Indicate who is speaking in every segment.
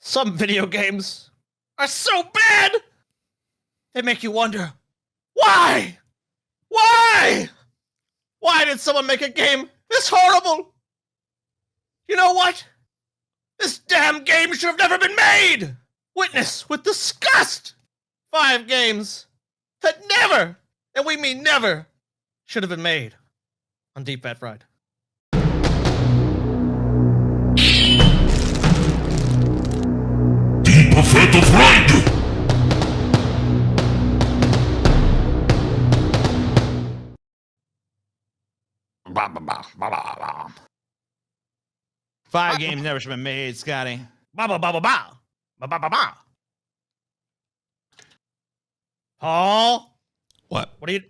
Speaker 1: Some video games are so bad, they make you wonder, why? Why? Why did someone make a game this horrible? You know what? This damn game should have never been made! Witness with disgust! 5 games that never, and we mean never, should have been made on Deep Fat Fried.
Speaker 2: Deep Fat Fried!
Speaker 3: Five games never should have been made, Scotty.
Speaker 1: Ba ba ba ba ba. Ba ba ba ba. Paul?
Speaker 4: What?
Speaker 1: What are you...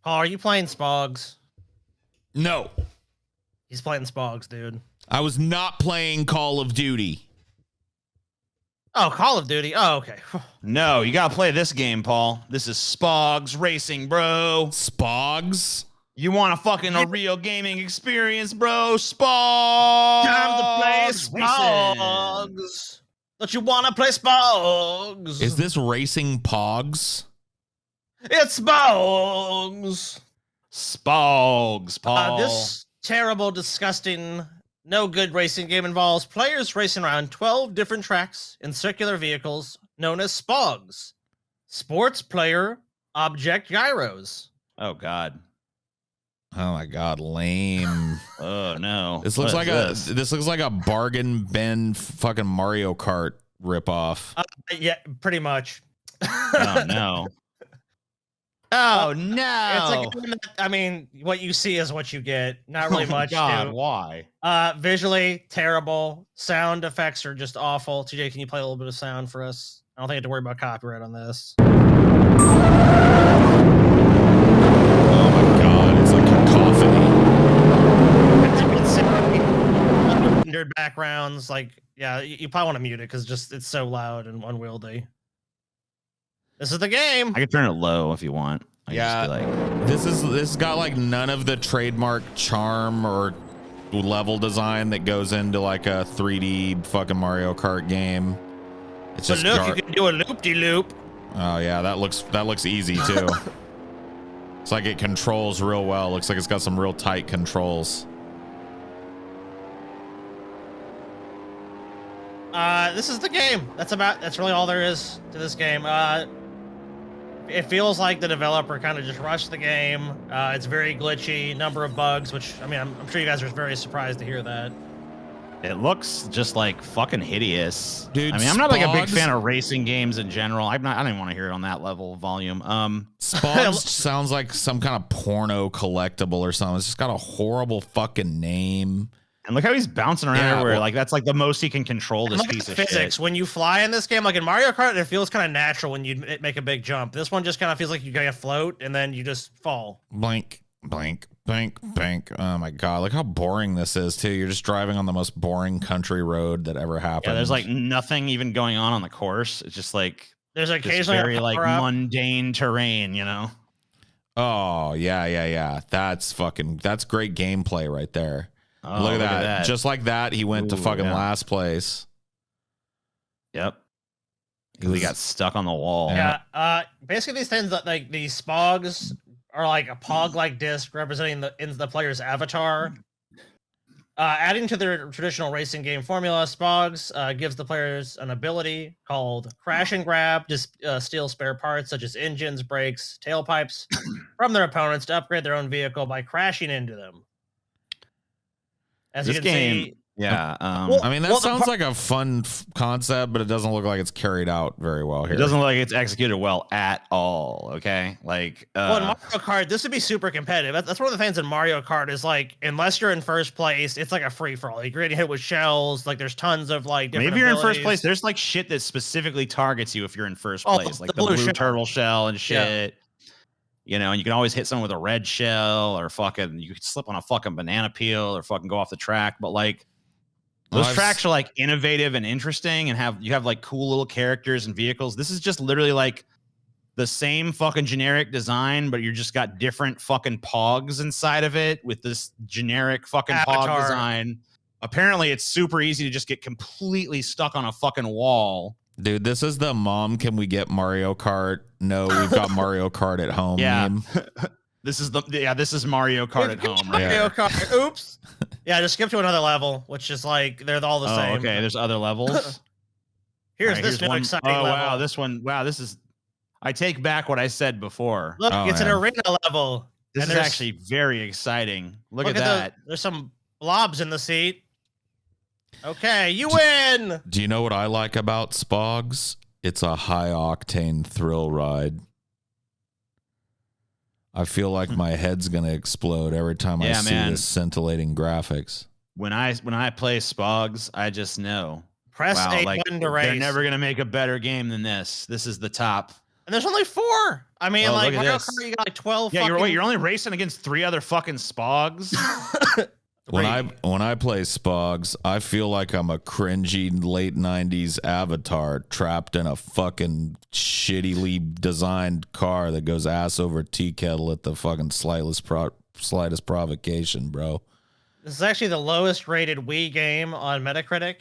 Speaker 1: Paul, are you playing Spags?
Speaker 4: No.
Speaker 1: He's playing Spags, dude.
Speaker 4: I was not playing Call of Duty.
Speaker 1: Oh, Call of Duty. Oh, okay.
Speaker 3: No, you gotta play this game, Paul. This is Spags Racing, bro.
Speaker 4: Spags?
Speaker 3: You want a real gaming experience, bro? Spags!
Speaker 1: Time to play
Speaker 3: Racing.
Speaker 1: Spags. Don't you want to play Spags?
Speaker 4: Is this Racing Pogs?
Speaker 1: It's Spags.
Speaker 3: Spags, Paul.
Speaker 1: This terrible, disgusting, no good racing game involves players racing around 12 different tracks in circular vehicles known as Spags. Sports player object gyros.
Speaker 3: Oh, God.
Speaker 4: Oh my god, lame.
Speaker 3: Oh, no.
Speaker 4: This looks
Speaker 3: What
Speaker 4: like
Speaker 3: is
Speaker 4: this looks like a bargain bin fucking Mario Kart ripoff.
Speaker 1: Yeah, pretty much.
Speaker 3: Oh, no. Oh, no.
Speaker 1: It's like, I mean, what you see is what you get. Not really much.
Speaker 3: God,
Speaker 1: to.
Speaker 3: why?
Speaker 1: Visually terrible. Sound effects are just awful. TJ, can you play a little bit of sound for us? I don't think I have to worry about copyright on this.
Speaker 4: Oh my god, it's like cacophony.
Speaker 1: Rendered backgrounds, like, yeah, you probably want to mute it because just it's so loud and unwieldy. This is the game.
Speaker 3: I can turn it low if you want.
Speaker 4: Yeah, this got like none of the trademark charm or level design that goes into like a 3D fucking Mario Kart game. It's
Speaker 1: But
Speaker 4: just
Speaker 1: look, you can do a loop-de-loop.
Speaker 4: Oh yeah, that looks easy too. It's like it controls real well. Looks like it's got some real tight controls.
Speaker 1: This is the game. That's really all there is to this game. It feels like the developer kind of just rushed the game. It's very glitchy, number of bugs, which, I mean, I'm sure you guys are very surprised to hear that.
Speaker 3: It looks just like fucking hideous.
Speaker 4: Dude,
Speaker 3: I mean, I'm not like a big fan of racing games in general. I don't even want to hear it on that level of volume.
Speaker 4: Spags sounds like some kind of porno collectible or something. It's just got a horrible fucking name.
Speaker 3: And look how he's bouncing around everywhere. Like, that's like the most he can control this piece of
Speaker 1: physics.
Speaker 3: shit.
Speaker 1: When you fly in this game, like in Mario Kart, it feels kind of natural when you make a big jump. This one just kind of feels like you gotta float and then you just fall.
Speaker 4: Blank, blank, blank, blank. Oh my god, look how boring this is too. You're just driving on the most boring country road that ever happened.
Speaker 3: Yeah, there's like nothing even going on the course. It's just like
Speaker 1: there's occasionally
Speaker 3: very like mundane terrain, you know?
Speaker 4: Oh yeah. That's great gameplay right there.
Speaker 3: Oh,
Speaker 4: look at that. Just like that, he went to fucking last place.
Speaker 3: Yep. He got stuck on the wall.
Speaker 1: Yeah. Basically, these things, like these Spags, are like a pog-like disc representing the player's avatar. Adding to their traditional racing game formula, Spags gives the players an ability called Crash and Grab, just steal spare parts such as engines, brakes, tailpipes from their opponents to upgrade their own vehicle by crashing into them. As
Speaker 3: this
Speaker 1: you can
Speaker 3: game,
Speaker 1: see,
Speaker 3: yeah.
Speaker 4: I mean, that sounds like a fun concept, but it doesn't look like it's carried out very well here.
Speaker 3: It doesn't look like it's executed well at all. Okay, like
Speaker 1: well, in Mario Kart, this would be super competitive. That's one of the things in Mario Kart is like, unless you're in first place, it's like a free for all. You're getting hit with shells. Like, there's tons of like different
Speaker 3: maybe you're
Speaker 1: abilities.
Speaker 3: in first place. There's like shit that specifically targets you if you're in first place, like the blue turtle shell and shit. Yeah. You know, and you can always hit someone with a red shell or fucking, you could slip on a fucking banana peel or fucking go off the track. But like, those tracks are like innovative and interesting and you have like cool little characters and vehicles. This is just literally like the same fucking generic design, but you're just got different fucking pogs inside of it with this generic fucking pog design. apparently it's super easy to just get completely stuck on a fucking wall.
Speaker 4: Dude, this is the mom, can we get Mario Kart? No, we've got Mario Kart at home.
Speaker 3: Yeah.
Speaker 4: Meme.
Speaker 3: This is Mario Kart at home. Right
Speaker 1: Mario
Speaker 3: here.
Speaker 1: Kart. Oops. Yeah, just skip to another level, which is like they're all the same.
Speaker 3: Okay, there's other levels.
Speaker 1: Here's
Speaker 3: Right,
Speaker 1: this new
Speaker 3: one.
Speaker 1: exciting
Speaker 3: Oh
Speaker 1: level.
Speaker 3: wow, this one. Wow, this is. I take back what I said before.
Speaker 1: Look,
Speaker 4: Oh,
Speaker 1: it's
Speaker 4: man.
Speaker 1: an arena level.
Speaker 3: This
Speaker 1: and
Speaker 3: is
Speaker 1: there's-
Speaker 3: actually very exciting. Look at that.
Speaker 1: there's some blobs in the seat. Okay, you win.
Speaker 4: Do you know what I like about Spags? It's a high octane thrill ride. I feel like my head's gonna explode every time I see
Speaker 3: man.
Speaker 4: this scintillating graphics.
Speaker 3: When I play Spags, I just know.
Speaker 1: Press
Speaker 3: Wow,
Speaker 1: A
Speaker 3: like
Speaker 1: button to race.
Speaker 3: they're never gonna make a better game than this. This is the top.
Speaker 1: And there's only 4. I mean,
Speaker 3: Oh,
Speaker 1: like
Speaker 3: look at
Speaker 1: Mario
Speaker 3: this.
Speaker 1: Kart, you got like 12.
Speaker 3: Yeah,
Speaker 1: fucking...
Speaker 3: you're only racing against 3 other fucking Spags.
Speaker 4: When I play Spags, I feel like I'm a cringy late 90s Avatar trapped in a fucking shittily designed car that goes ass over tea kettle at the fucking slightest provocation, bro.
Speaker 1: This is actually the lowest rated Wii game on Metacritic.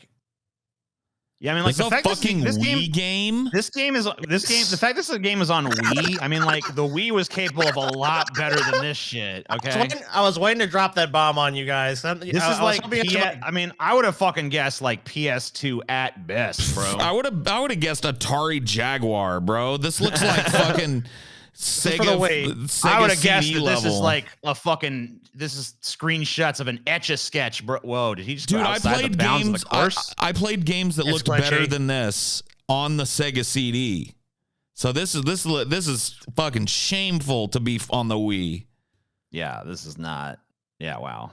Speaker 3: Yeah, I mean, like
Speaker 4: It's
Speaker 3: the
Speaker 4: a
Speaker 3: fact
Speaker 4: fucking
Speaker 3: this
Speaker 4: Wii game.
Speaker 3: The fact this game is on Wii. I mean, like the Wii was capable of a lot better than this shit. Okay,
Speaker 1: I was waiting to drop that bomb on you guys.
Speaker 3: this is like I mean, I would have fucking guessed like PS2 at best, bro.
Speaker 4: I would have guessed Atari Jaguar, bro. This looks like fucking Sega. Sega
Speaker 3: I would have guessed
Speaker 4: CD
Speaker 3: that this
Speaker 4: level.
Speaker 3: is like a fucking. This is screenshots of an Etch-a-Sketch, bro. Whoa, did he just?
Speaker 4: Dude,
Speaker 3: go
Speaker 4: I
Speaker 3: outside
Speaker 4: played
Speaker 3: the bounds
Speaker 4: games.
Speaker 3: of the course?
Speaker 4: I played games that looked better than this on the Sega CD. So this is fucking shameful to be on the Wii.
Speaker 3: Yeah, this is not. Yeah, wow.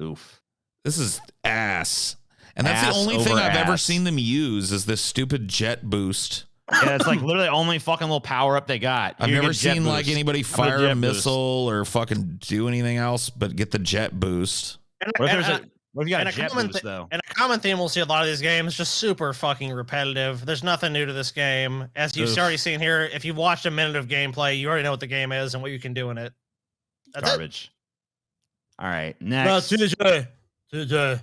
Speaker 3: Oof.
Speaker 4: This is ass. And that's
Speaker 3: Ass
Speaker 4: the only
Speaker 3: over
Speaker 4: thing I've ever
Speaker 3: ass.
Speaker 4: seen them use is this stupid jet boost.
Speaker 3: Yeah, it's like literally the only fucking little power up they got.
Speaker 4: I've
Speaker 3: Here,
Speaker 4: never
Speaker 3: get jet
Speaker 4: seen like
Speaker 3: boost.
Speaker 4: anybody
Speaker 3: How about
Speaker 4: fire a
Speaker 3: jet boost?
Speaker 4: missile or fucking do anything else but get the jet boost.
Speaker 3: What if you got
Speaker 1: and
Speaker 3: a jet
Speaker 1: common
Speaker 3: boost though?
Speaker 1: and a common theme we'll see a lot of these games just super fucking repetitive. There's nothing new to this game. As you've
Speaker 3: Oof.
Speaker 1: already seen here, if you've watched a minute of gameplay, you already know what the game is and what you can do in it. That's
Speaker 3: Garbage. All right,
Speaker 1: it.
Speaker 3: next.
Speaker 1: TJ.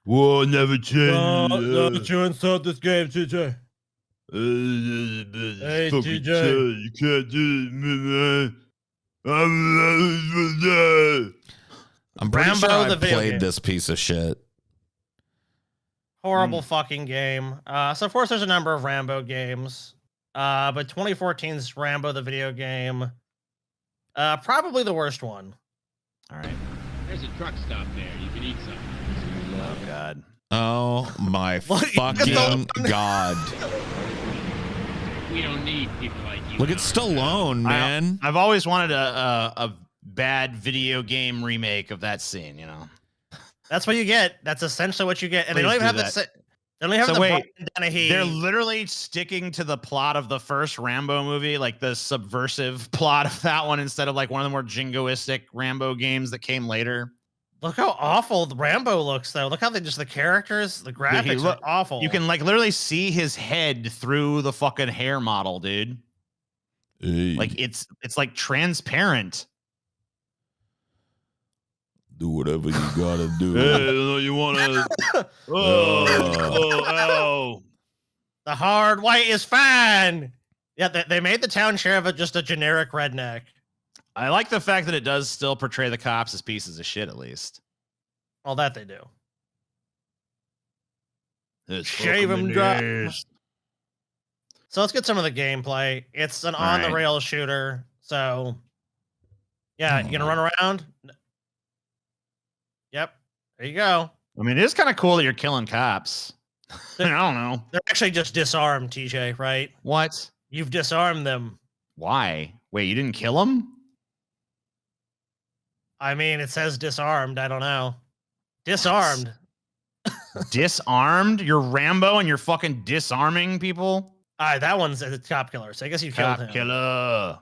Speaker 3: Whoa, never change.
Speaker 1: you insult this game, TJ.
Speaker 3: Hey,
Speaker 1: TJ.
Speaker 3: You can't do it,
Speaker 4: I'm pretty
Speaker 1: Rambo,
Speaker 4: sure I
Speaker 1: the video
Speaker 4: played
Speaker 1: game.
Speaker 4: this piece of shit.
Speaker 1: Horrible fucking game. So of course there's a number of Rambo games. But 2014's Rambo the video game. Probably the worst one.
Speaker 3: All right.
Speaker 2: There's a truck stop there. You can eat something.
Speaker 3: Oh God.
Speaker 4: Oh my
Speaker 1: Look,
Speaker 4: fucking god.
Speaker 2: We don't need people like you.
Speaker 4: Look at Stallone, man.
Speaker 3: I've always wanted a bad video game remake of that scene. You know.
Speaker 1: That's what you get. That's essentially what you get. And they
Speaker 3: Please
Speaker 1: don't even have
Speaker 3: do
Speaker 1: the.
Speaker 3: that.
Speaker 1: They don't even have
Speaker 3: So
Speaker 1: the
Speaker 3: wait,
Speaker 1: Brian Dennehy.
Speaker 3: They're literally sticking to the plot of the first Rambo movie, like the subversive plot of that one, instead of like one of the more jingoistic Rambo games that came later.
Speaker 1: Look how awful the Rambo looks, though. Look how the characters, the graphics are awful.
Speaker 3: You can like literally see his head through the fucking hair model, dude.
Speaker 4: Hey,
Speaker 3: Like it's like transparent.
Speaker 4: do whatever you gotta do.
Speaker 3: You wanna? Oh.
Speaker 1: The hard white is fine. Yeah, they made the town sheriff just a generic redneck.
Speaker 3: I like the fact that it does still portray the cops as pieces of shit, at least.
Speaker 1: All that they do.
Speaker 3: It's
Speaker 1: Shave
Speaker 3: fucking
Speaker 1: him dry.
Speaker 3: nice.
Speaker 1: So let's get some of the gameplay. It's an
Speaker 3: All
Speaker 1: on the rails shooter. So yeah, you gonna run around? Yep. There you go.
Speaker 3: I mean, it is kind of cool that you're killing cops. I don't know.
Speaker 1: They're actually just disarmed, TJ, right?
Speaker 3: What?
Speaker 1: You've disarmed them.
Speaker 3: Why? Wait, you didn't kill him?
Speaker 1: I mean, it says disarmed. I don't know. Disarmed.
Speaker 3: Disarmed? You're Rambo and you're fucking disarming people?
Speaker 1: All right, that one's a cop killer. So I guess you killed
Speaker 3: Cop
Speaker 1: him.
Speaker 3: killer.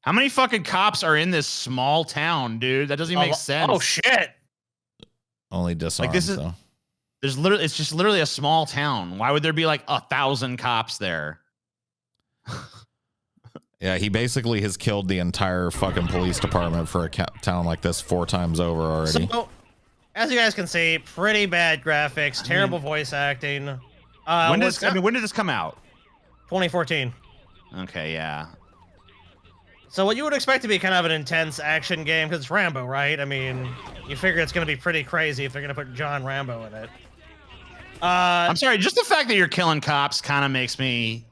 Speaker 3: How many fucking cops are in this small town, dude? That doesn't even make sense.
Speaker 1: Oh shit!
Speaker 4: Only disarmed,
Speaker 3: this is-
Speaker 4: though.
Speaker 3: There's literally, it's just literally a small town. Why would there be like 1,000 cops there?
Speaker 4: Yeah, he basically has killed the entire fucking police department for a town like this 4 times over already.
Speaker 1: So as you guys can see, pretty bad graphics, terrible voice acting.
Speaker 3: When did this come out?
Speaker 1: 2014.
Speaker 3: Okay, yeah.
Speaker 1: So what you would expect to be kind of an intense action game, because it's Rambo, right? I mean, you figure it's going to be pretty crazy if they're going to put John Rambo in it.
Speaker 3: I'm sorry, just the fact that you're killing cops kind of makes me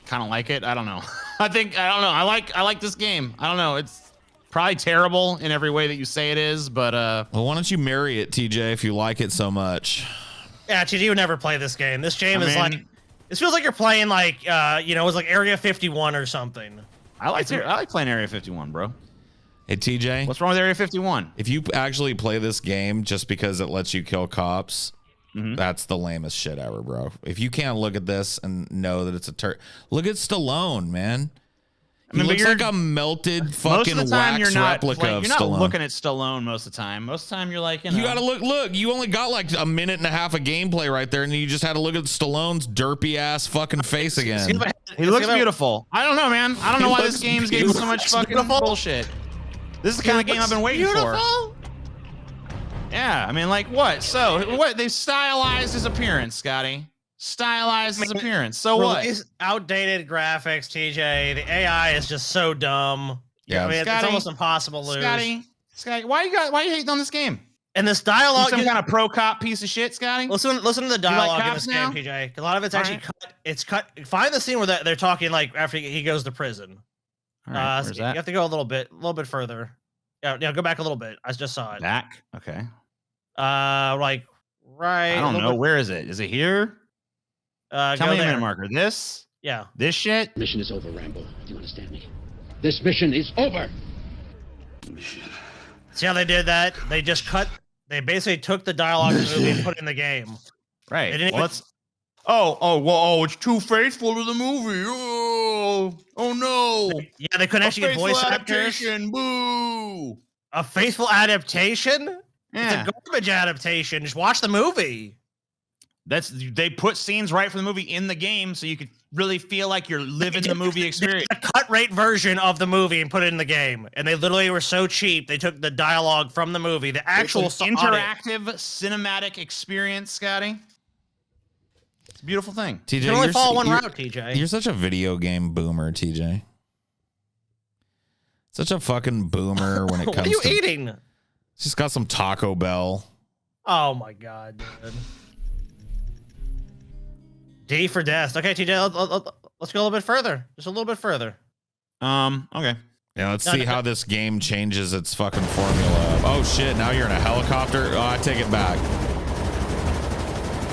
Speaker 3: kind of like it. I don't know. I don't know. I like this game. I don't know. It's probably terrible in every way that you say it is, but
Speaker 4: well, why don't you marry it, TJ, if you like it so much?
Speaker 1: Yeah, TJ would never play this game. This game is like, it feels like you're playing like, you know, it was like Area 51 or something.
Speaker 3: I like playing Area 51, bro.
Speaker 4: Hey, TJ.
Speaker 3: What's wrong with Area 51?
Speaker 4: If you actually play this game just because it lets you kill cops, that's the lamest shit ever, bro. If you can't look at this and know that it's a look at Stallone, man. He looks like a melted fucking wax replica of Stallone.
Speaker 3: You're not looking at Stallone most of the time. Most of the time, you're like, you know.
Speaker 4: You gotta look. You only got like a minute and a half of gameplay right there, and you just had to look at Stallone's derpy ass fucking face again.
Speaker 3: He looks beautiful. I don't know, man. I don't know why this game's getting so much fucking bullshit. This is the kind of game I've been waiting for. Yeah, I mean, like, what? So, what? They stylized his appearance, Scotty. Stylized his appearance. So what?
Speaker 1: These outdated graphics, TJ. The AI is just so dumb.
Speaker 4: Yeah,
Speaker 1: I mean,
Speaker 3: Scotty,
Speaker 1: it's almost impossible to lose.
Speaker 3: Scotty, why you hating on this game?
Speaker 1: And this dialogue,
Speaker 3: some kind of pro cop piece of shit, Scotty.
Speaker 1: Listen to the dialogue in this game, TJ. A lot of it's actually cut. It's cut. Find the scene where they're talking like after he goes to prison.
Speaker 3: All right,
Speaker 1: So you have to go a little bit further. Yeah, go back a little bit. I just saw it.
Speaker 3: Back. Okay.
Speaker 1: Like right.
Speaker 3: I don't know. Where is it? Is it here? Tell me a minute marker. This?
Speaker 1: Yeah.
Speaker 3: This shit?
Speaker 5: Mission is over, Rambo. Do you understand me? This mission is over.
Speaker 1: See how they did that? They just cut. They basically took the dialogue of the movie and put it in the game.
Speaker 3: Right. Well, it's too faithful to the movie. Oh no.
Speaker 1: Yeah, they couldn't actually get voice actors.
Speaker 3: Boo.
Speaker 1: A faithful adaptation?
Speaker 3: Yeah.
Speaker 1: It's a garbage adaptation. Just watch the movie.
Speaker 3: They put scenes right from the movie in the game so you could really feel like you're living the movie experience.
Speaker 1: A cut rate version of the movie and put it in the game. And they literally were so cheap, they took the dialogue from the movie, the actual
Speaker 3: interactive cinematic experience, Scotty. It's a beautiful thing.
Speaker 4: TJ,
Speaker 1: you can only follow one route, TJ.
Speaker 4: You're such a video game boomer, TJ. Such a fucking boomer when it comes to...
Speaker 1: What are you eating?
Speaker 4: Just got some Taco Bell.
Speaker 1: Oh my god, dude. D for death. Okay, TJ, let's go a little bit further. Just a little bit further.
Speaker 3: Okay.
Speaker 4: Yeah, let's see how this game changes its fucking formula. Oh shit, now you're in a helicopter? Oh, I take it back.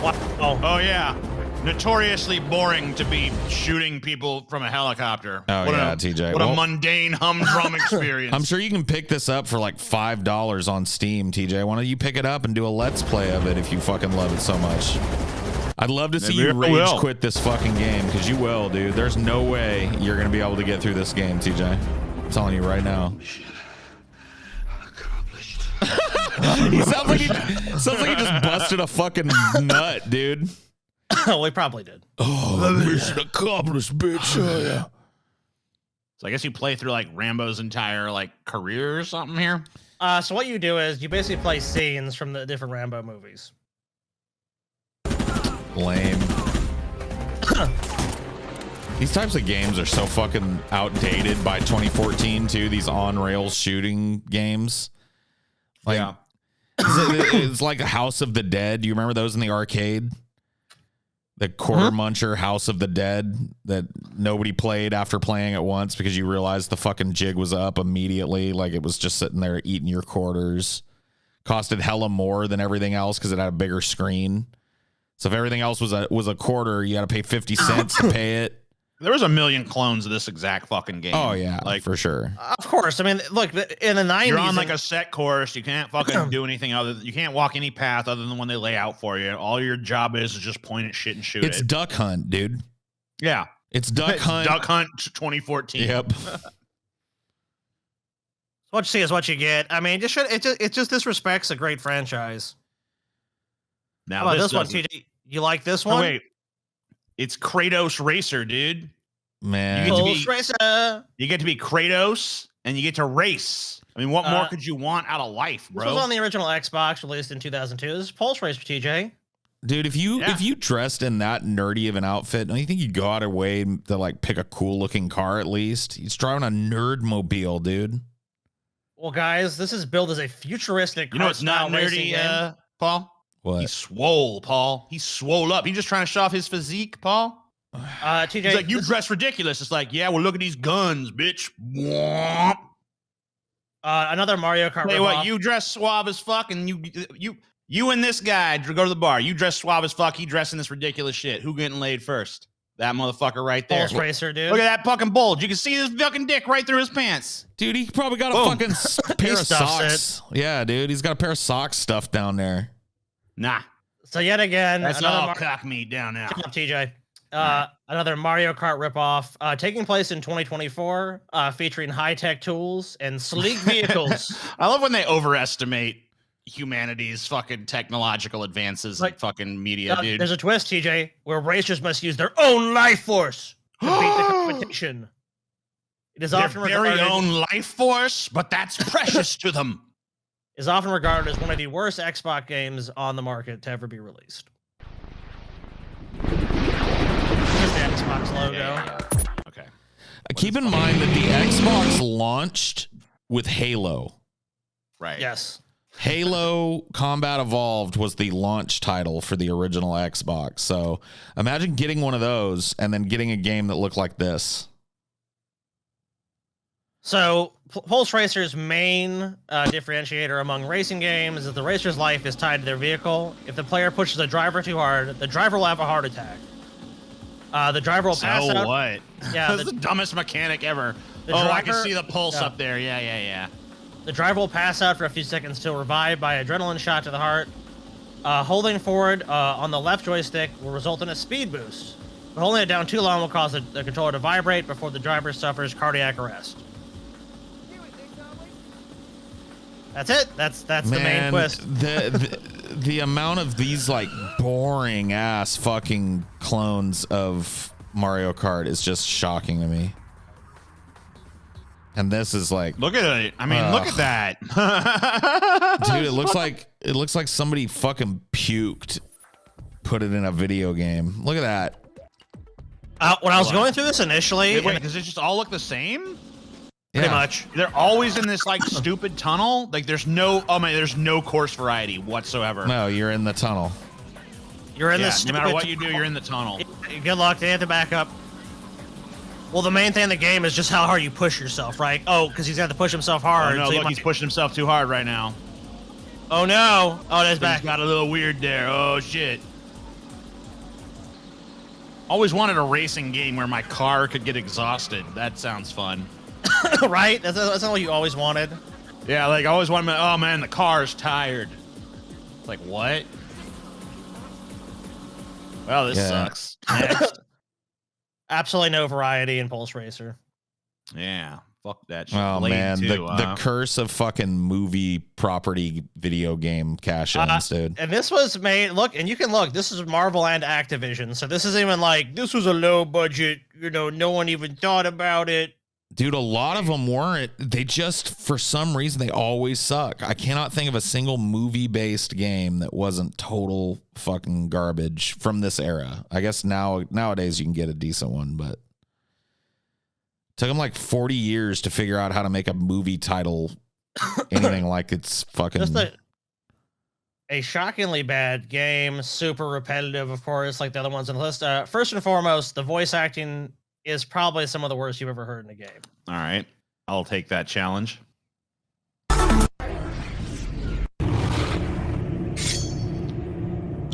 Speaker 1: What?
Speaker 3: Oh yeah. Notoriously boring to be shooting people from a helicopter.
Speaker 4: Oh yeah, TJ.
Speaker 3: What a mundane humdrum experience.
Speaker 4: I'm sure you can pick this up for like $5 on Steam, TJ. Why don't you pick it up and do a let's play of it if you fucking love it so much? I'd love to see you rage quit this fucking game, because you will, dude. There's no way you're going to be able to get through this game, TJ. I'm telling you right now. He sounds like he just busted a fucking nut, dude.
Speaker 1: Oh, we probably did.
Speaker 4: Oh, mission accomplished, bitch. Oh, yeah.
Speaker 3: So I guess you play through like Rambo's entire like career or something here.
Speaker 1: So what you do is you basically play scenes from the different Rambo movies.
Speaker 4: Lame. These types of games are so fucking outdated by 2014 too. These on-rails shooting games. Like,
Speaker 3: yeah.
Speaker 4: It's like House of the Dead. Do you remember those in the arcade? The quarter muncher House of the Dead that nobody played after playing it once because you realized the fucking jig was up immediately. Like it was just sitting there eating your quarters. Costed hella more than everything else because it had a bigger screen. So if everything else was a quarter, you got to pay 50 cents to pay it.
Speaker 3: There was a million clones of this exact fucking game.
Speaker 4: Oh yeah,
Speaker 3: like
Speaker 4: for sure.
Speaker 1: Of course. I mean, look, in the 90s,
Speaker 3: you're on like a set course. You can't fucking do anything other. You can't walk any path other than one they lay out for you. All your job is just point at shit and shoot it.
Speaker 4: It's Duck Hunt, dude.
Speaker 3: Yeah,
Speaker 4: it's Duck Hunt.
Speaker 3: Duck Hunt 2014.
Speaker 4: Yep.
Speaker 1: What you see is what you get. I mean, it just disrespects a great franchise.
Speaker 3: Now
Speaker 1: how about this one, TJ? You like this one?
Speaker 3: Oh, wait. It's Kratos Racer, dude.
Speaker 4: Man.
Speaker 3: You get to be Kratos and you get to race. I mean, what more could you want out of life, bro?
Speaker 1: This was on the original Xbox, released in 2002. This is Pulse Racer, TJ.
Speaker 4: Dude, if you dressed in that nerdy of an outfit, don't you think you'd go out of your way to like pick a cool looking car at least? He's driving a nerd mobile, dude.
Speaker 1: Well, guys, this is billed as a futuristic.
Speaker 3: You know it's not nerdy, Paul?
Speaker 4: What?
Speaker 3: He's swole, Paul. He's swole up. He's just trying to show off his physique, Paul.
Speaker 1: TJ,
Speaker 3: He's like, you dress ridiculous. It's like, yeah, well, look at these guns, bitch. Womp.
Speaker 1: Another Mario Kart.
Speaker 3: Tell you what, you dress suave as fuck, and you and this guy go to the bar. You dress suave as fuck. He dressing this ridiculous shit. Who getting laid first? That motherfucker right there.
Speaker 1: Pulse Racer, dude.
Speaker 3: Look at that fucking bulge. You can see his fucking dick right through his pants.
Speaker 4: Dude, he probably got a fucking pair of socks. Yeah, dude, he's got a pair of socks stuffed down there.
Speaker 3: Nah.
Speaker 1: So yet again,
Speaker 3: that's all cock meat down now.
Speaker 1: Shut up, TJ. Another Mario Kart ripoff, taking place in 2024, featuring high-tech tools and sleek vehicles.
Speaker 3: I love when they overestimate humanity's fucking technological advances in fucking media, dude.
Speaker 1: There's a twist, TJ, where racers must use their own life force to beat the competition. It is often
Speaker 3: regarded their own life force, but that's precious to them.
Speaker 1: Is often regarded as one of the worst Xbox games on the market to ever be released. Just the Xbox logo.
Speaker 3: Yeah. Okay.
Speaker 4: Keep in mind that the Xbox launched with Halo.
Speaker 3: Right.
Speaker 1: Yes.
Speaker 4: Halo Combat Evolved was the launch title for the original Xbox. So imagine getting one of those and then getting a game that looked like this.
Speaker 1: So Pulse Racer's main differentiator among racing games is that the racer's life is tied to their vehicle. If the player pushes the driver too hard, the driver will have a heart attack. The driver will pass out.
Speaker 3: So what?
Speaker 1: Yeah,
Speaker 3: that's the dumbest mechanic ever. I can see the pulse up there. Yeah.
Speaker 1: The driver will pass out for a few seconds till revived by adrenaline shot to the heart. Holding forward on the left joystick will result in a speed boost. But holding it down too long will cause the controller to vibrate before the driver suffers cardiac arrest. That's it. That's the main twist.
Speaker 4: The amount of these like boring ass fucking clones of Mario Kart is just shocking to me. And this is like,
Speaker 3: look at it. I mean, look at that,
Speaker 4: dude. It looks like somebody fucking puked, put it in a video game. Look at that.
Speaker 1: When I was going through this initially,
Speaker 3: wait, does it just all look the same?
Speaker 1: Pretty much.
Speaker 3: They're always in this like stupid tunnel. Like there's no course variety whatsoever.
Speaker 4: No, you're in the tunnel.
Speaker 1: You're in this.
Speaker 3: No matter what you do, you're in the tunnel.
Speaker 1: Good luck. They have to back up. Well, the main thing in the game is just how hard you push yourself, right? Oh, because he's got to push himself hard.
Speaker 3: Oh, no, look, he's pushing himself too hard right now.
Speaker 1: Oh, no. Oh, that's back.
Speaker 3: He's got a little weird there. Oh, shit. Always wanted a racing game where my car could get exhausted. That sounds fun.
Speaker 1: Right? That's not what you always wanted.
Speaker 3: Yeah, like I always wanted, oh, man, the car's tired. Like, what? Well, this sucks. Next.
Speaker 1: Absolutely no variety in Pulse Racer.
Speaker 3: Yeah, fuck that shit.
Speaker 4: Oh, man, the curse of fucking movie property video game cash-ins, dude.
Speaker 1: And this was made, look, and you can look, this is Marvel and Activision, so this isn't even like, this was a low budget, no one even thought about it.
Speaker 4: Dude, a lot of them weren't. They just, for some reason, they always suck. I cannot think of a single movie-based game that wasn't total fucking garbage from this era. I guess nowadays you can get a decent one, but it took them like 40 years to figure out how to make a movie title anything like it's fucking...
Speaker 1: Just a shockingly bad game, super repetitive, of course, like the other ones on the list. First and foremost, the voice acting is probably some of the worst you've ever heard in a game.
Speaker 3: All right. I'll take that challenge.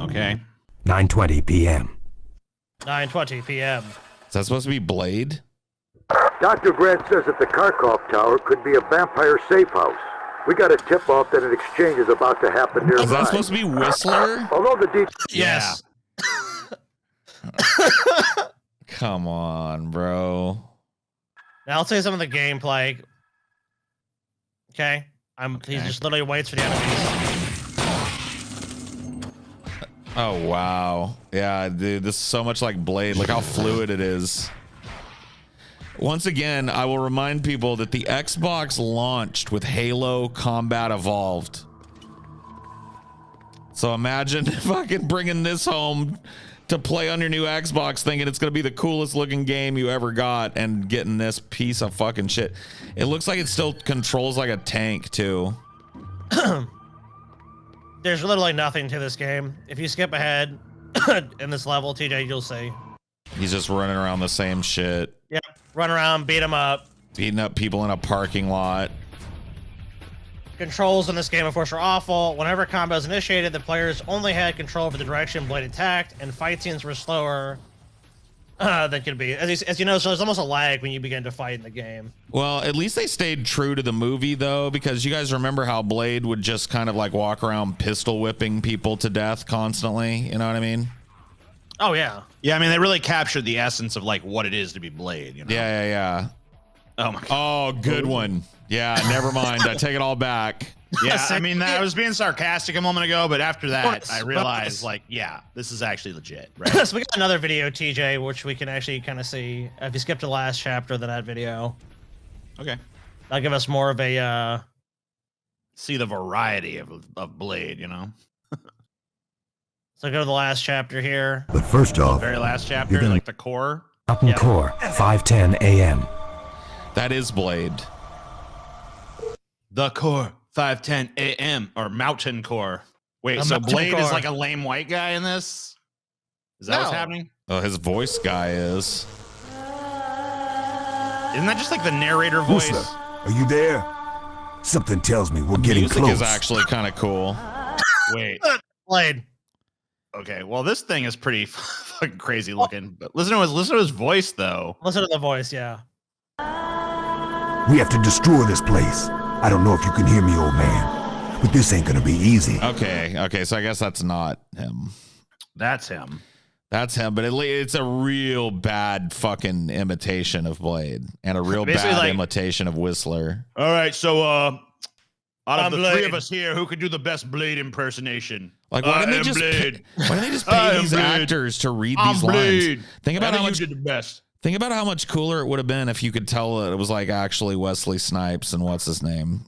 Speaker 3: Okay.
Speaker 6: 9:20 p.m.
Speaker 1: 9:20 p.m.
Speaker 4: Is that supposed to be Blade?
Speaker 7: Dr. Grant says that the Kharkov Tower could be a vampire safe house. We got a tip-off that an exchange is about to happen nearby.
Speaker 4: Is that supposed to be Whistler?
Speaker 7: Although the details...
Speaker 1: Yes.
Speaker 4: Come on, bro.
Speaker 1: Now I'll tell you some of the gameplay. Okay? He just literally waits for the enemies.
Speaker 4: Oh, wow. Yeah, dude, this is so much like Blade. Look how fluid it is. Once again, I will remind people that the Xbox launched with Halo Combat Evolved. So imagine fucking bringing this home to play on your new Xbox thinking it's going to be the coolest looking game you ever got and getting this piece of fucking shit. It looks like it still controls like a tank too.
Speaker 1: There's literally nothing to this game. If you skip ahead in this level, TJ, you'll see.
Speaker 4: He's just running around the same shit.
Speaker 1: Yep. Run around, beat them up.
Speaker 4: Beating up people in a parking lot.
Speaker 1: Controls in this game, of course, are awful. Whenever combat is initiated, the players only had control over the direction blade attacked, and fight scenes were slower than could be. As you know, so there's almost a lag when you begin to fight in the game.
Speaker 4: Well, at least they stayed true to the movie, though, because you guys remember how Blade would just kind of like walk around pistol whipping people to death constantly. You know what I mean?
Speaker 1: Oh, yeah.
Speaker 3: Yeah, I mean, they really captured the essence of like what it is to be Blade. You know?
Speaker 4: Yeah.
Speaker 3: Oh my God.
Speaker 4: Oh, good one. Yeah, never mind. I take it all back.
Speaker 3: Yeah, I mean, I was being sarcastic a moment ago, but after that, I realized, like, yeah, this is actually legit, right?
Speaker 1: So we got another video, TJ, which we can actually kind of see. If you skip to the last chapter of that video.
Speaker 3: Okay.
Speaker 1: That'll give us more of a...
Speaker 3: See the variety of Blade, you know?
Speaker 1: So go to the last chapter here.
Speaker 6: But first off,
Speaker 3: Very last chapter,
Speaker 6: gonna-
Speaker 3: like the core.
Speaker 6: Mountain Core, 5:10 a.m.
Speaker 4: That is Blade.
Speaker 3: The core, 5:10 a.m. or Mountain Core. Wait,
Speaker 1: A
Speaker 3: so
Speaker 1: Mountain
Speaker 3: Blade is
Speaker 1: Core.
Speaker 3: like a lame white guy in this? Is that what's
Speaker 1: No.
Speaker 3: happening?
Speaker 4: Oh, his voice guy is.
Speaker 3: Isn't that just like the narrator voice?
Speaker 6: Whistler, are you there? Something tells me we're getting
Speaker 4: Music
Speaker 6: close.
Speaker 4: is actually kind of cool.
Speaker 3: Wait.
Speaker 1: Blade.
Speaker 3: Okay, well, this thing is pretty fucking crazy looking. But listen to his voice, though.
Speaker 1: Listen to the voice, yeah.
Speaker 6: We have to destroy this place. I don't know if you can hear me, old man, but this ain't gonna be easy.
Speaker 4: Okay, so I guess that's not him.
Speaker 3: That's him.
Speaker 4: That's him, but it's a real bad fucking imitation of Blade and a real
Speaker 3: Basically,
Speaker 4: bad
Speaker 3: like-
Speaker 4: imitation of Whistler.
Speaker 3: All right, so out
Speaker 1: I'm
Speaker 3: of the
Speaker 1: Blade.
Speaker 3: three of us here, who could do the best Blade impersonation?
Speaker 4: Like, why didn't they just pay these actors to read these lines? Think about how much
Speaker 3: you did the best.
Speaker 4: Think about how much cooler it would have been if you could tell that it was like actually Wesley Snipes and what's his name.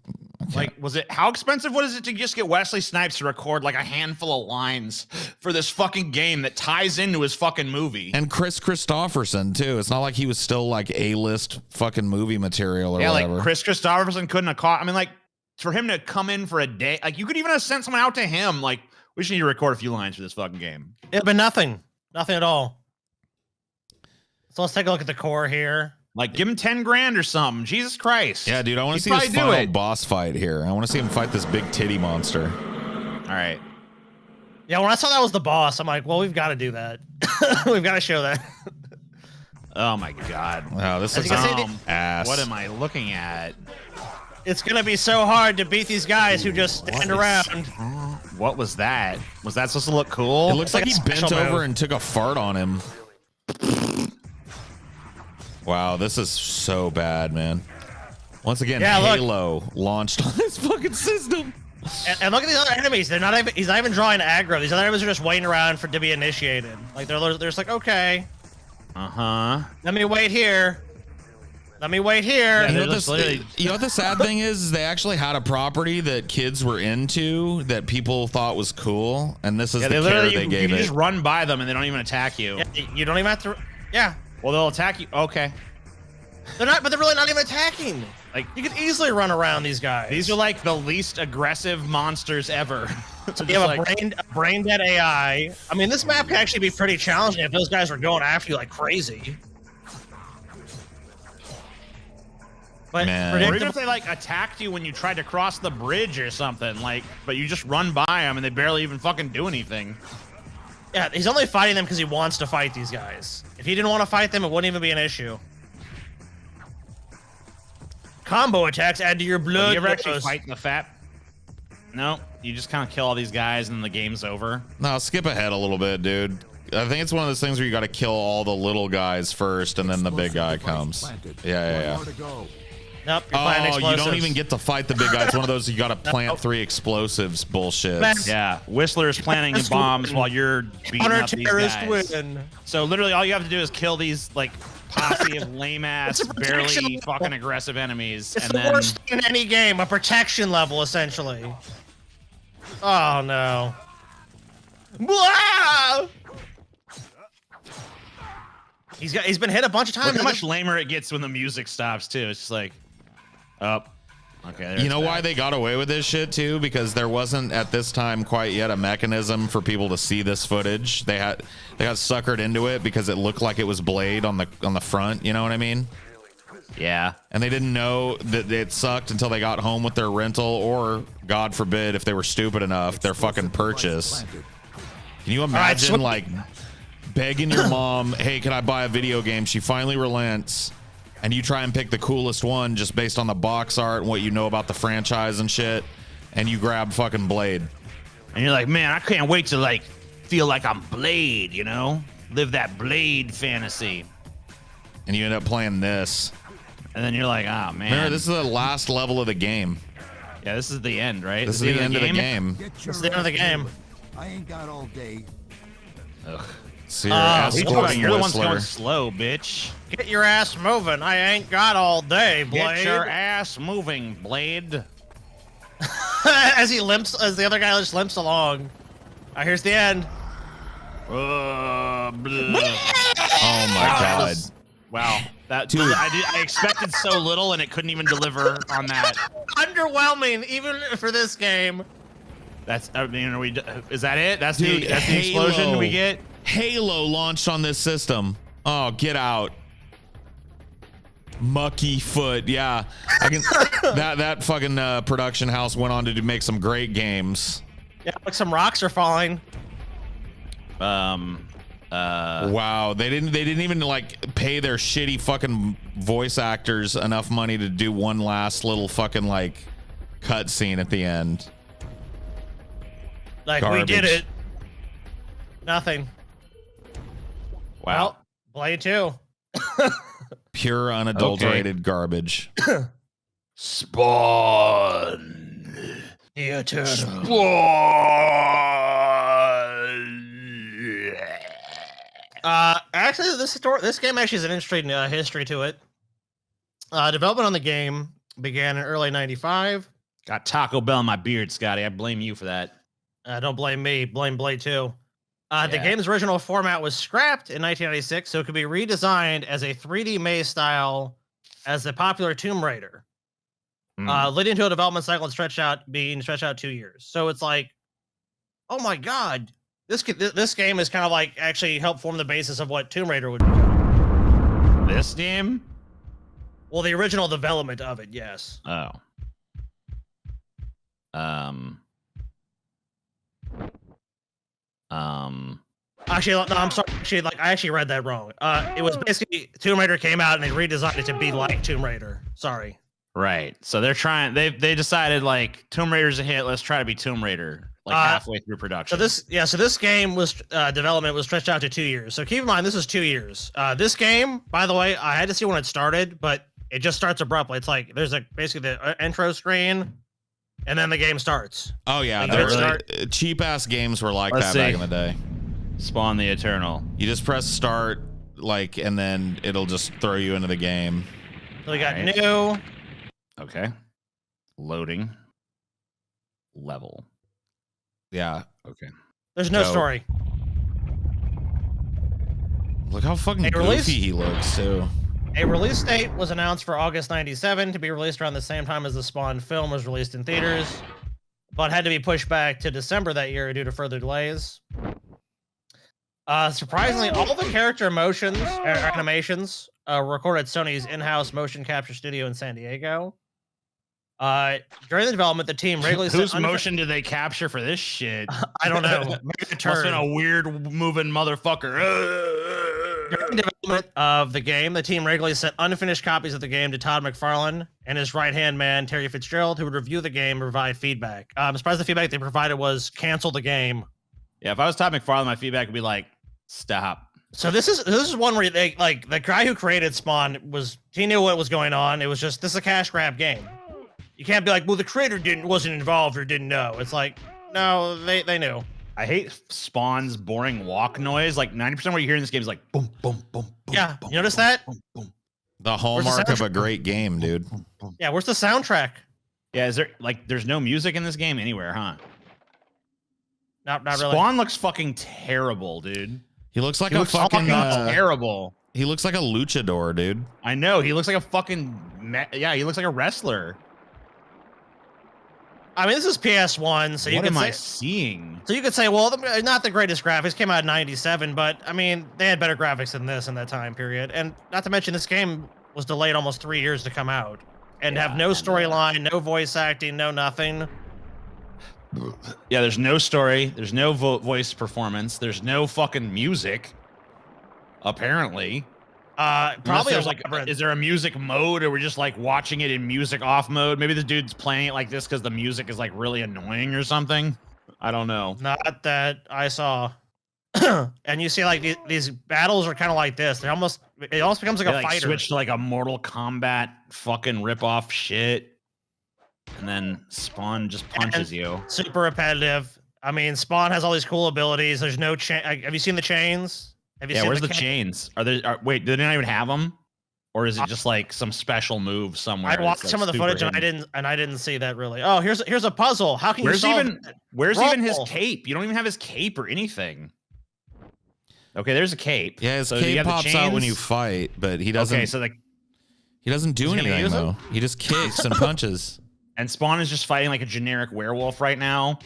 Speaker 3: Like, how expensive was it to just get Wesley Snipes to record like a handful of lines for this fucking game that ties into his fucking movie?
Speaker 4: And Chris Christopherson too. It's not like he was still like A-list fucking movie material or whatever.
Speaker 3: Like Chris Christopherson couldn't have caught. I mean, like for him to come in for a day, like you could even have sent someone out to him. Like, we just need to record a few lines for this fucking game.
Speaker 1: It'd been nothing. Nothing at all. So let's take a look at the core here.
Speaker 3: Like, give him 10 grand or something. Jesus Christ.
Speaker 4: Yeah, dude, I want to see
Speaker 3: He'd
Speaker 4: his
Speaker 3: probably do
Speaker 4: final
Speaker 3: it.
Speaker 4: boss fight here. I want to see him fight this big titty monster.
Speaker 3: All right.
Speaker 1: Yeah, when I saw that was the boss, I'm like, well, we've got to do that. We've got to show that.
Speaker 3: Oh my God.
Speaker 4: Wow, this
Speaker 1: As
Speaker 4: is
Speaker 1: you can see,
Speaker 4: ass.
Speaker 3: What am I looking at?
Speaker 1: It's going to be so hard to beat these guys who just stand around.
Speaker 3: What was that? Was that supposed to look cool?
Speaker 4: It looks like he bent
Speaker 1: special
Speaker 4: over
Speaker 1: move.
Speaker 4: and took a fart on him. Wow, this is so bad, man. Once again,
Speaker 1: Yeah, look.
Speaker 4: Halo launched on this fucking system.
Speaker 1: And look at these other enemies. They're not even. He's not even drawing aggro. These other enemies are just waiting around for to be initiated. Like they're just like, okay, let me wait here. Let me wait here.
Speaker 3: Yeah,
Speaker 4: You know,
Speaker 3: they're
Speaker 4: what
Speaker 3: just
Speaker 4: this,
Speaker 3: literally-
Speaker 4: you know what the sad thing is they actually had a property that kids were into that people thought was cool, and this is
Speaker 3: Yeah,
Speaker 4: the
Speaker 3: they
Speaker 4: care
Speaker 3: literally
Speaker 4: they
Speaker 3: you
Speaker 4: gave
Speaker 3: can
Speaker 4: it.
Speaker 3: just run by them and they don't even attack you.
Speaker 1: Yeah, you don't even have to. Yeah,
Speaker 3: Well, they'll attack you. Okay.
Speaker 1: they're not. But they're really not even attacking.
Speaker 3: Like,
Speaker 1: You could easily run around these guys.
Speaker 3: these are like the least aggressive monsters ever. So
Speaker 1: You have
Speaker 3: just
Speaker 1: a brain dead AI. I mean, this map could actually be pretty challenging if those guys were going after you like crazy. But
Speaker 4: Man.
Speaker 3: Or even
Speaker 1: predictable.
Speaker 3: if they like attacked you when you tried to cross the bridge or something, like, but you just run by them and they barely even fucking do anything.
Speaker 1: Yeah, he's only fighting them because he wants to fight these guys. If he didn't want to fight them, it wouldn't even be an issue. Combo attacks add to your blood.
Speaker 3: You ever actually
Speaker 1: dose.
Speaker 3: fight the fat? No, you just kind of kill all these guys and the game's over.
Speaker 4: No, skip ahead a little bit, dude. I think it's one of those things where you got to kill all the little guys first, and then the big guy comes. Yeah.
Speaker 1: Nope. You're planting
Speaker 4: Oh, you
Speaker 1: explosives.
Speaker 4: don't even get to fight the big guy. It's one of those you got to plant 3 explosives bullshit.
Speaker 3: Yeah, Whistler's planting bombs while you're beating up these guys. So literally, all you have to do is kill these like posse of lame ass, barely fucking aggressive enemies,
Speaker 1: It's
Speaker 3: and
Speaker 1: the
Speaker 3: then
Speaker 1: worst thing in any game. A protection level, essentially. Oh no. Blah! He's been hit a bunch of times.
Speaker 3: Look how much lamer it gets when the music stops too. It's just like, oh, okay.
Speaker 4: You know why they got away with this shit too? Because there wasn't at this time quite yet a mechanism for people to see this footage. They got suckered into it because it looked like it was Blade on the front. You know what I mean?
Speaker 3: Yeah.
Speaker 4: And they didn't know that it sucked until they got home with their rental, or God forbid, if they were stupid enough, their fucking purchase. Can you imagine like begging your mom, hey, can I buy a video game? She finally relents, and you try and pick the coolest one just based on the box art and what you know about the franchise and shit, and you grab fucking Blade.
Speaker 3: And you're like, man, I can't wait to like feel like I'm Blade, you know? Live that Blade fantasy.
Speaker 4: And you end up playing this.
Speaker 3: And then you're like, oh, man.
Speaker 4: Remember, this is the last level of the game.
Speaker 3: Yeah, this is the end, right?
Speaker 4: This is the end of the game.
Speaker 1: This is the end of the game.
Speaker 6: I ain't got all day.
Speaker 3: Ugh.
Speaker 4: So you're
Speaker 3: the one's going slow, bitch.
Speaker 1: Get your ass moving. I ain't got all day, Blade.
Speaker 3: Get your ass moving, Blade.
Speaker 1: As he limps, as the other guy just limps along. Here's the end.
Speaker 4: Oh my god.
Speaker 3: Wow. That dude, I expected so little and it couldn't even deliver on that.
Speaker 1: Underwhelming, even for this game.
Speaker 3: That's, I mean, is that it? That's
Speaker 4: Dude,
Speaker 3: that's the explosion we get?
Speaker 4: Halo launched on this system. Oh, get out. Mucky foot. Yeah. I can that fucking production house went on to make some great games.
Speaker 1: Yeah, like some rocks are falling.
Speaker 4: Wow, they didn't even like pay their shitty fucking voice actors enough money to do one last little fucking like cut scene at the end.
Speaker 1: Like
Speaker 4: Garbage.
Speaker 1: we did it. Nothing.
Speaker 3: Wow.
Speaker 1: Well, Blade 2.
Speaker 4: Pure unadulterated garbage.
Speaker 3: Spawn.
Speaker 1: The Eternal.
Speaker 3: Spawn.
Speaker 1: Actually, this game actually has an interesting history to it. Development on the game began in early '95.
Speaker 3: Got Taco Bell in my beard, Scotty. I blame you for that.
Speaker 1: Don't blame me. Blame Blade 2. The game's original format was scrapped in 1996, so it could be redesigned as a 3D maze style as the popular Tomb Raider. Leading to a development cycle being stretched out 2 years. So it's like, oh my god, this game is kind of like actually helped form the basis of what Tomb Raider would be.
Speaker 3: This game?
Speaker 1: Well, the original development of it, yes.
Speaker 3: Oh.
Speaker 1: Actually, no, I'm sorry. Actually, like I actually read that wrong. It was basically Tomb Raider came out and they redesigned it to be like Tomb Raider. Sorry.
Speaker 3: Right. So they're trying. They decided like Tomb Raider's a hit. Let's try to be Tomb Raider. Like halfway through production.
Speaker 1: So this game was development was stretched out to 2 years. So keep in mind this is 2 years. This game, by the way, I had to see when it started, but it just starts abruptly. It's like there's basically the intro screen, and then the game starts.
Speaker 4: Oh yeah,
Speaker 1: Like,
Speaker 4: cheap ass games were like that back in the day.
Speaker 3: Spawn the Eternal.
Speaker 4: You just press start, like, and then it'll just throw you into the game.
Speaker 1: So we got new.
Speaker 3: Okay. Loading. Level.
Speaker 4: Yeah.
Speaker 3: Okay.
Speaker 1: There's no story.
Speaker 4: Look how fucking
Speaker 1: A
Speaker 4: goofy
Speaker 1: release?
Speaker 4: he looks too.
Speaker 1: A release date was announced for August 97 to be released around the same time as the Spawn film was released in theaters, but had to be pushed back to December that year due to further delays. Surprisingly, all the character animations were recorded at Sony's in-house motion capture studio in San Diego. During the development, the team regularly
Speaker 3: Whose motion did they capture for this shit?
Speaker 1: I don't know. Maybe a
Speaker 3: Must
Speaker 1: turn.
Speaker 3: have been a weird moving motherfucker.
Speaker 1: During the development of the game, the team regularly sent unfinished copies of the game to Todd McFarlane and his right-hand man, Terry Fitzgerald, who would review the game and provide feedback. I'm surprised the feedback they provided was cancel the game.
Speaker 3: Yeah, if I was Todd McFarlane, my feedback would be like, stop.
Speaker 1: So this is one where they like the guy who created Spawn he knew what was going on. It was just this is a cash grab game. You can't be like, well, the creator wasn't involved or didn't know. It's like, no, they knew.
Speaker 3: I hate Spawn's boring walk noise. Like 90% of what you hear in this game is like boom, boom, boom, boom.
Speaker 1: Yeah,
Speaker 3: boom,
Speaker 1: you notice
Speaker 3: boom,
Speaker 1: that?
Speaker 3: Boom, boom.
Speaker 4: The hallmark of a great game, dude.
Speaker 1: Yeah, where's the soundtrack?
Speaker 3: Yeah, is there like there's no music in this game anywhere, huh?
Speaker 1: Not really.
Speaker 3: Spawn looks fucking terrible, dude.
Speaker 4: He looks like
Speaker 3: He looks
Speaker 4: fucking
Speaker 3: terrible.
Speaker 4: He looks like a luchador, dude.
Speaker 3: I know. He looks like a fucking he looks like a wrestler.
Speaker 1: I mean, this is PS1, so
Speaker 3: What am I seeing?
Speaker 1: So you could say, well, not the greatest graphics. Came out in '97, but I mean, they had better graphics than this in that time period. And not to mention, this game was delayed almost 3 years to come out, and have no storyline, no voice acting, no nothing.
Speaker 3: Yeah, there's no story. There's no voice performance. There's no fucking music. Apparently.
Speaker 1: Probably
Speaker 3: there's like, is there a music mode, or we're just like watching it in music off mode? Maybe the dude's playing it like this because the music is like really annoying or something. I don't know.
Speaker 1: Not that I saw. And you see, like these battles are kind of like this. It almost becomes like a fighter.
Speaker 3: Switch to like a Mortal Kombat fucking rip-off shit, and then Spawn just punches you.
Speaker 1: Super repetitive. I mean, Spawn has all these cool abilities. There's no chain. Have you seen the chains? Have you seen
Speaker 3: where's the chains? Wait, do they not even have them, or is it just like some special move somewhere?
Speaker 1: I watched
Speaker 3: like
Speaker 1: some of the footage and I didn't see that really. Oh, here's a puzzle. How can you solve
Speaker 3: where's even his cape? You don't even have his cape or anything. Okay, there's a cape.
Speaker 4: Yeah, his cape pops out when you fight, but he doesn't.
Speaker 3: Okay, so
Speaker 4: he doesn't do anything though. He just kicks and punches.
Speaker 3: And Spawn is just fighting like a generic werewolf right now.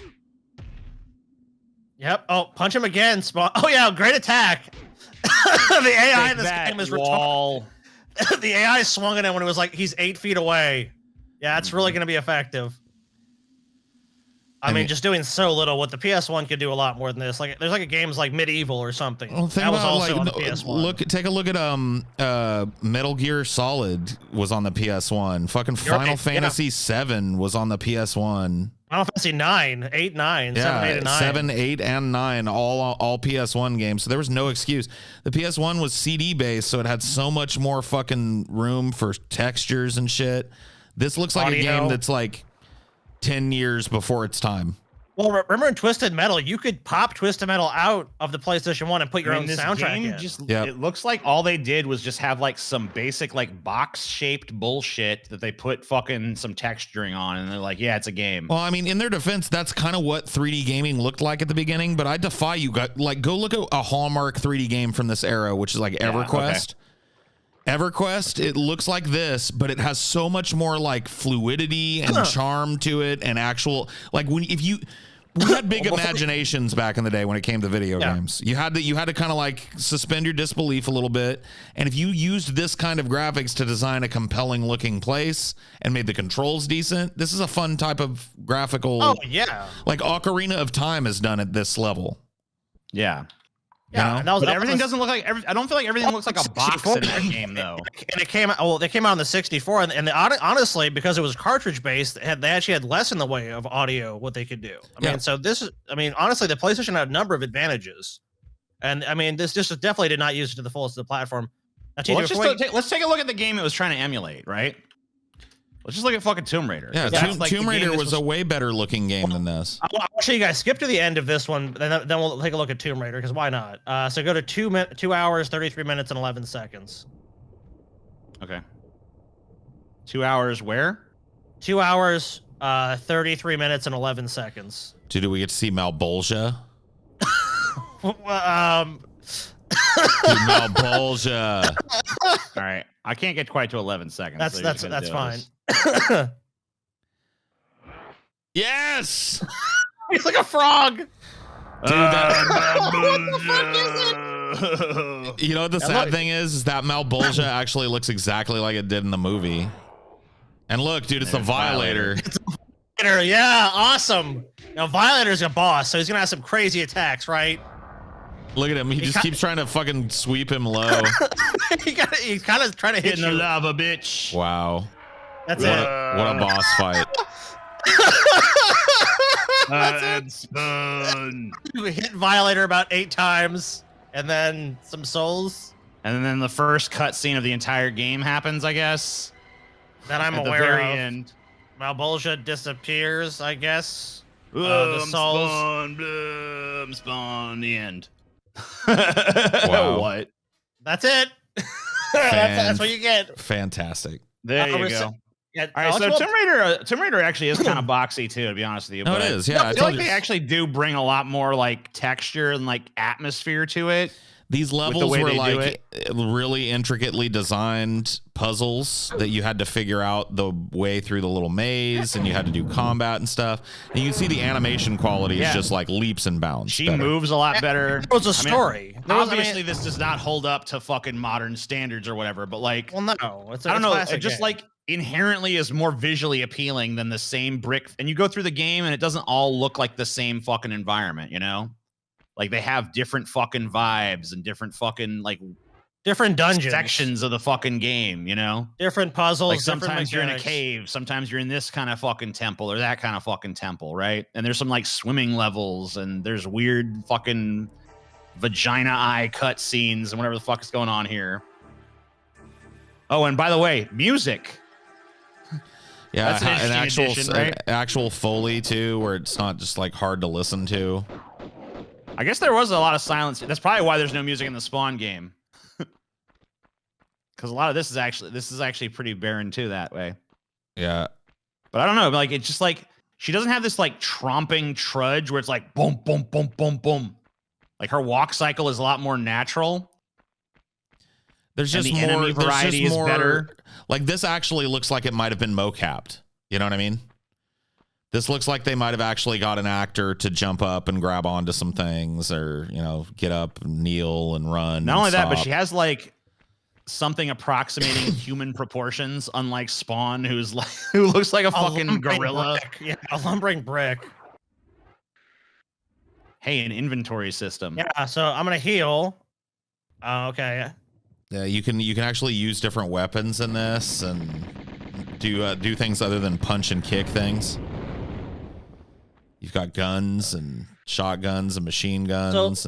Speaker 1: Yep. Oh, punch him again, Spawn. Oh yeah, great attack. The AI in this game is retarded. The AI swung at him when it was like he's 8 feet away. Yeah, it's really going to be effective. I mean, just doing so little. What the PS1 could do a lot more than this. Like, there's like a games like Medieval or something.
Speaker 4: Well,
Speaker 1: that was also on the PS1.
Speaker 4: Take a look at Metal Gear Solid was on the PS1. Fucking Final Fantasy 7 was on the PS1.
Speaker 1: Final Fantasy 9, 8, 9, 7, 8, and 9.
Speaker 4: 7, 8, and 9, all PS1 games. So there was no excuse. The PS1 was CD based, so it had so much more fucking room for textures and shit. This looks like a game that's like 10 years before its time.
Speaker 1: Well, remember in Twisted Metal, you could pop Twisted Metal out of the PlayStation 1 and put your own soundtrack in.
Speaker 3: It looks like all they did was just have like some basic like box-shaped bullshit that they put fucking some texturing on, and they're like, yeah, it's a game.
Speaker 4: Well, I mean, in their defense, that's kind of what 3D gaming looked like at the beginning, but I defy you. Like, go look at a Hallmark 3D game from this era, which is like EverQuest. EverQuest, it looks like this, but it has so much more like fluidity and charm to it, and actual like we had big imaginations back in the day when it came to video games. You had to kind of like suspend your disbelief a little bit, and if you used this kind of graphics to design a compelling looking place and made the controls decent, this is a fun type of graphical.
Speaker 1: Oh yeah,
Speaker 4: like Ocarina of Time is done at this level.
Speaker 3: Yeah.
Speaker 1: Yeah,
Speaker 3: but everything doesn't look like. I don't feel like everything looks like a box in that game, though.
Speaker 1: And it came out. Well, they came out on the 64, and honestly, because it was cartridge based, they actually had less in the way of audio what they could do. I mean, so this is. I mean, honestly, the PlayStation had a number of advantages, and I mean, this just definitely did not use it to the fullest of the platform. Now,
Speaker 3: Well, let's take a look at the game it was trying to emulate, right? Let's just look at fucking Tomb Raider.
Speaker 4: Yeah, Tomb Raider was a way better looking game than this.
Speaker 1: I'll show you guys. Skip to the end of this one, then we'll take a look at Tomb Raider, because why not? So go to 2 hours, 33 minutes, and 11 seconds.
Speaker 3: Okay. 2 hours where?
Speaker 1: 2 hours, 33 minutes, and 11 seconds.
Speaker 4: Do we get to see Malbolgia? Malbolgia.
Speaker 3: All right. I can't get quite to 11 seconds.
Speaker 1: That's fine.
Speaker 4: Yes.
Speaker 1: He's like a frog. Dude,
Speaker 4: what the fuck is it? You know what the sad thing is that Malbolgia actually looks exactly like it did in the movie. And look, dude, it's the Violator.
Speaker 1: It's a Violator, yeah, awesome. Now, Violator's a boss, so he's gonna have some crazy attacks, right?
Speaker 4: Look at him. He just keeps trying to fucking sweep him low.
Speaker 1: He's kind of trying to hit
Speaker 3: in the lava, bitch.
Speaker 4: Wow.
Speaker 1: That's
Speaker 4: it. What a boss fight.
Speaker 3: That's fun.
Speaker 1: You hit Violator about 8 times. and then some souls.
Speaker 3: And then the first cutscene of the entire game happens, I guess.
Speaker 1: That I'm
Speaker 3: at the
Speaker 1: aware
Speaker 3: very
Speaker 1: of.
Speaker 3: end.
Speaker 1: Malbolgia disappears, I guess.
Speaker 3: The
Speaker 1: souls.
Speaker 3: Spawn, the end.
Speaker 4: Wow.
Speaker 3: What?
Speaker 1: That's it. That's what you get.
Speaker 4: Fantastic.
Speaker 3: There you go.
Speaker 1: Yeah,
Speaker 3: All right, so Tomb Raider actually is kind of boxy too, to be honest with you.
Speaker 4: No,
Speaker 3: but
Speaker 4: it is. Yeah,
Speaker 3: I feel like they actually do bring a lot more like texture and like atmosphere to it.
Speaker 4: These levels were like really intricately designed puzzles that you had to figure out the way through the little maze, and you had to do combat and stuff. And you can see the animation quality is just like leaps and bounds.
Speaker 3: She moves a lot better.
Speaker 1: There was a story.
Speaker 3: Obviously, this does not hold up to fucking modern standards or whatever, but like,
Speaker 1: well, no, it's
Speaker 3: I don't know. It
Speaker 1: classic
Speaker 3: just
Speaker 1: game.
Speaker 3: like inherently is more visually appealing than the same brick. And you go through the game, and it doesn't all look like the same fucking environment, you know? Like they have different fucking vibes and different fucking like
Speaker 1: different dungeons
Speaker 3: sections of the fucking game, you know?
Speaker 1: Different puzzles.
Speaker 3: Like sometimes you're in a cave, sometimes you're in this kind of fucking temple or that kind of fucking temple, right? And there's some like swimming levels, and there's weird fucking vagina eye cut scenes and whatever the fuck is going on here. Oh, and by the way, music.
Speaker 4: Yeah,
Speaker 3: that's an addition, right?
Speaker 4: actual Foley too, where it's not just like hard to listen to.
Speaker 3: I guess there was a lot of silence. That's probably why there's no music in the Spawn game. Because a lot of this is actually pretty barren too that way.
Speaker 4: Yeah.
Speaker 3: But I don't know, like it's just like she doesn't have this like tromping trudge where it's like boom, boom, boom, boom, boom. Like her walk cycle is a lot more natural.
Speaker 4: There's just
Speaker 3: the
Speaker 4: more
Speaker 3: enemy variety is better.
Speaker 4: Like this actually looks like it might have been mocapped. You know what I mean? This looks like they might have actually got an actor to jump up and grab onto some things, or, you know, get up and kneel and run.
Speaker 3: Not only that, but she has like something approximating human proportions, unlike Spawn, who looks like a fucking gorilla.
Speaker 1: Brick. Yeah, a lumbering brick.
Speaker 3: Hey, an inventory system.
Speaker 1: Yeah, so I'm gonna heal. Okay.
Speaker 4: Yeah, you can actually use different weapons in this and do things other than punch and kick things. You've got guns and shotguns and machine guns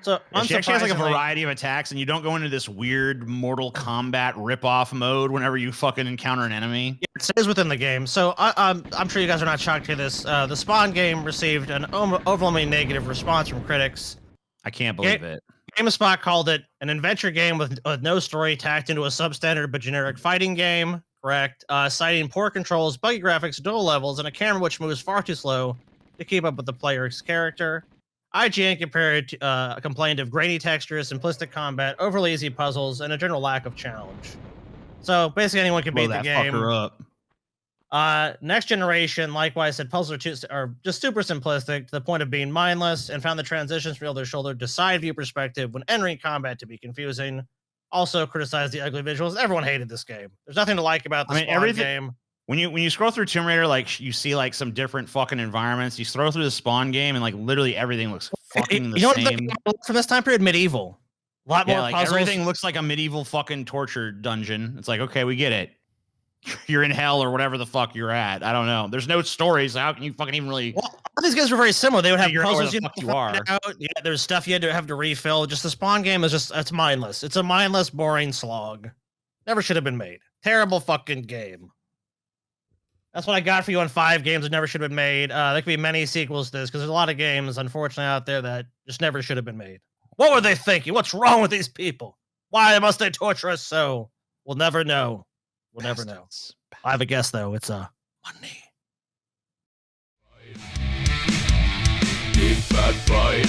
Speaker 1: So
Speaker 3: she actually has like a variety of attacks, and you don't go into this weird Mortal Kombat rip-off mode whenever you fucking encounter an enemy.
Speaker 1: Yeah, it stays within the game. So I'm sure you guys are not shocked to hear this. The Spawn game received an overwhelmingly negative response from critics.
Speaker 3: I can't believe it.
Speaker 1: GameSpot called it an adventure game with no story tacked into a substandard but generic fighting game. Correct. Citing poor controls, buggy graphics, dual levels, and a camera which moves far too slow to keep up with the player's character. IGN complained of grainy textures, simplistic combat, overly easy puzzles, and a general lack of challenge. So basically, anyone can beat the game.
Speaker 3: Fucker up.
Speaker 1: Next Generation likewise said puzzles are just super simplistic to the point of being mindless, and found the transitions from shoulder to shoulder to side view perspective when entering combat to be confusing. Also criticized the ugly visuals. Everyone hated this game. There's nothing to like about the Spawn game.
Speaker 3: When you scroll through Tomb Raider, like you see like some different fucking environments. You scroll through the Spawn game, and like literally everything looks fucking the same.
Speaker 1: From this time period, medieval. A lot more
Speaker 3: like
Speaker 1: puzzles.
Speaker 3: Everything looks like a medieval fucking torture dungeon. It's like, okay, we get it. You're in hell or whatever the fuck you're at. I don't know. There's no stories. How can you fucking even really?
Speaker 1: Well, all these games were very similar. They would have puzzles
Speaker 3: you are.
Speaker 1: Yeah, there's stuff you had to have to refill. Just the Spawn game is it's mindless. It's a mindless, boring slog. Never should have been made. Terrible fucking game. That's what I got for you on 5 games that never should have been made. There could be many sequels to this because there's a lot of games, unfortunately, out there that just never should have been made. What were they thinking? What's wrong with these people? Why must they torture us so? We'll never know. We'll never know. I have a guess, though. It's money.
Speaker 8: Big bad fight.